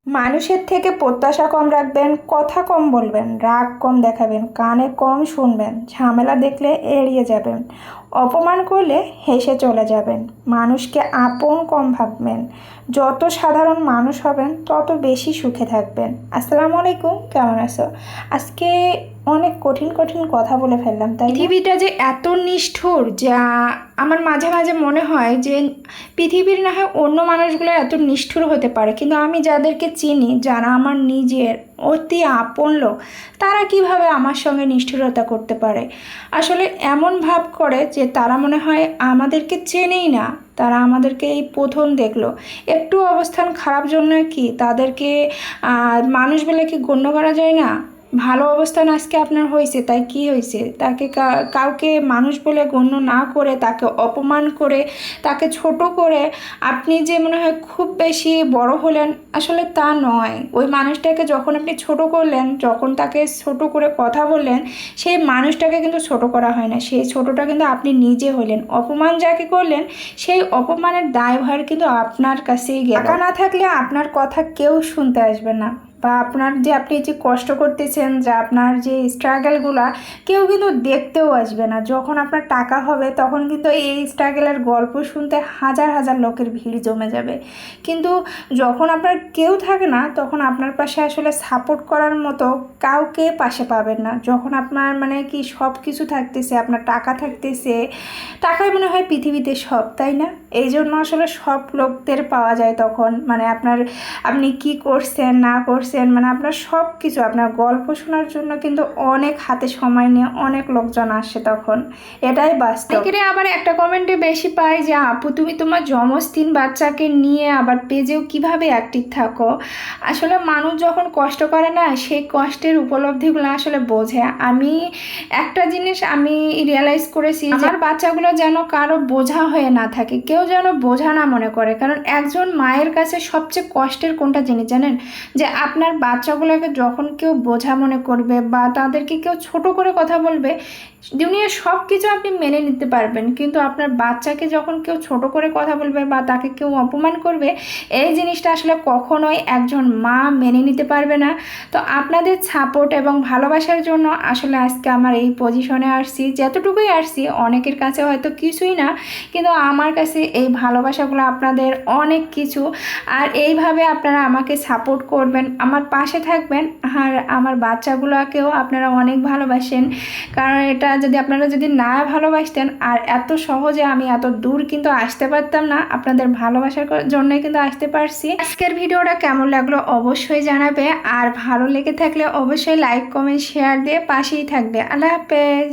মানুষের থেকে প্রত্যাশা কম রাখবেন, কথা কম বলবেন, রাগ কম দেখাবেন, কানে কম শুনবেন, ঝামেলা দেখলে এড়িয়ে যাবেন, অপমান করলে হেসে চলে যাবেন, মানুষকে আপন কম ভাববেন। যত সাধারণ মানুষ হবেন তত বেশি সুখে থাকবেন। আসসালামু আলাইকুম, কেমন আছো? আজকে অনেক কঠিন কঠিন কথা বলে ফেললাম, তাই না? পৃথিবীটা যে এত নিষ্ঠুর, যা আমার মাঝে মাঝে মনে হয় যে পৃথিবীর না হয় অন্য মানুষগুলো এত নিষ্ঠুর হতে পারে, কিন্তু আমি যাদেরকে চিনি, যারা আমার নিজের অতি আপন লোক, তারা কিভাবে আমার সঙ্গে নিষ্ঠুরতা করতে পারে? আসলে এমন ভাব করে যে তারা মনে হয় আমাদেরকে চেনেই না, তারা আমাদেরকে এই প্রথম দেখলো। একটু অবস্থান খারাপ জন্য কি তাদেরকে মানুষ বলে কি গণ্য করা যায় না? ভালো অবস্থান আজকে আপনার হয়েছে, তাই কি হয়েছে? তাকে কাউকে মানুষ বলে গণ্য না করে, তাকে অপমান করে, তাকে ছোট করে আপনি যে মনে হয় খুব বেশি বড় হলেন, আসলে তা নয়। ওই মানুষটাকে যখন আপনি ছোট করলেন, যখন তাকে ছোট করে কথা বললেন, সেই মানুষটাকে কিন্তু ছোট করা হয় না, সেই ছোটটা কিন্তু আপনি নিজে হলেন। অপমান যাকে করলেন, সেই অপমানের দায়ভার কিন্তু আপনার কাছেই গেল। টাকা না থাকলে আপনার কথা কেউ শুনতে আসবে না, বা আপনার যে আপনি যে কষ্ট করতেছেন, যা আপনার যে স্ট্রাগলগুলা, কেউ কিন্তু দেখতেও আসবে না। যখন আপনার টাকা হবে তখন কিন্তু এই স্ট্রাগলের গল্প শুনতে হাজার হাজার লোকের ভিড় জমে যাবে। কিন্তু যখন আপনার কেউ থাকে না, তখন আপনার পাশে আসলে সাপোর্ট করার মতো কাউকে পাশে পাবেন না। যখন আপনার মানে কি সব কিছু থাকতেছে, আপনার টাকা থাকতেছে, টাকাই মনে হয় পৃথিবীতে সব, তাই না? এই জন্য আসলে সব লোকদের পাওয়া যায় তখন, মানে আপনি কি করছেন না করছেন, মানে আপনার সব কিছু, আপনার গল্প শোনার জন্য কিন্তু অনেক হাতে সময় নিয়ে অনেক লোকজন আসে তখন। এটাই বাস্তব। এখানে আবার একটা কমেন্টে বেশি পাই যে আপু তুমি তোমার যমজ 3 বাচ্চাকে নিয়ে আবার পেজেও কিভাবে অ্যাক্টিভ থাকো। আসলে মানুষ যখন কষ্ট করে না, সেই কষ্টের উপলব্ধিগুলো আসলে বোঝে। আমি একটা জিনিস আমি রিয়েলাইজ করেছি, আমার বাচ্চাগুলো যেন কারো বোঝা হয়ে না থাকে, কেউ যেন বোঝা না মনে করে। কারণ একজন মায়ের কাছে সবচেয়ে কষ্টের কোনটা জিনিস জানেন? যে আপনার বাচ্চাগুলোকে যখন কেউ বোঝা মনে করবে, বা তাদেরকে কেউ ছোট করে কথা বলবে, দুনিয়ার সব কিছু আপনি মেনে নিতে পারবেন, কিন্তু আপনার বাচ্চাকে যখন কেউ ছোট করে কথা বলবে বা তাকে কেউ অপমান করবে, এই জিনিসটা আসলে কখনোই একজন মা মেনে নিতে পারবে না। তো আপনাদের সাপোর্ট এবং ভালোবাসার জন্য আসলে আজকে আমার এই পজিশনে আসছি, যতটুকুই আসছি। অনেকের কাছে হয়তো কিছুই না, কিন্তু আমার কাছে এই ভালোবাসাগুলো আপনাদের অনেক কিছু। আর এইভাবে আপনারা আমাকে সাপোর্ট করবেন, আমার পাশে থাকবেন, আর আমার বাচ্চাগুলোকেও আপনারা অনেক ভালোবাসেন। কারণ এটা যদি আপনারা যদি না ভালোবাসতেন, আর এত সহজে আমি এত দূর কিন্তু আসতে পারতাম না। আপনাদের ভালোবাসার জন্যই কিন্তু আসতে পারছি। আজকের ভিডিওটা কেমন লাগলো অবশ্যই জানাবে, আর ভালো লেগে থাকলে অবশ্যই লাইক কমেন্ট শেয়ার দিয়ে পাশেই থাকবে। আল্লাহ হাফেজ।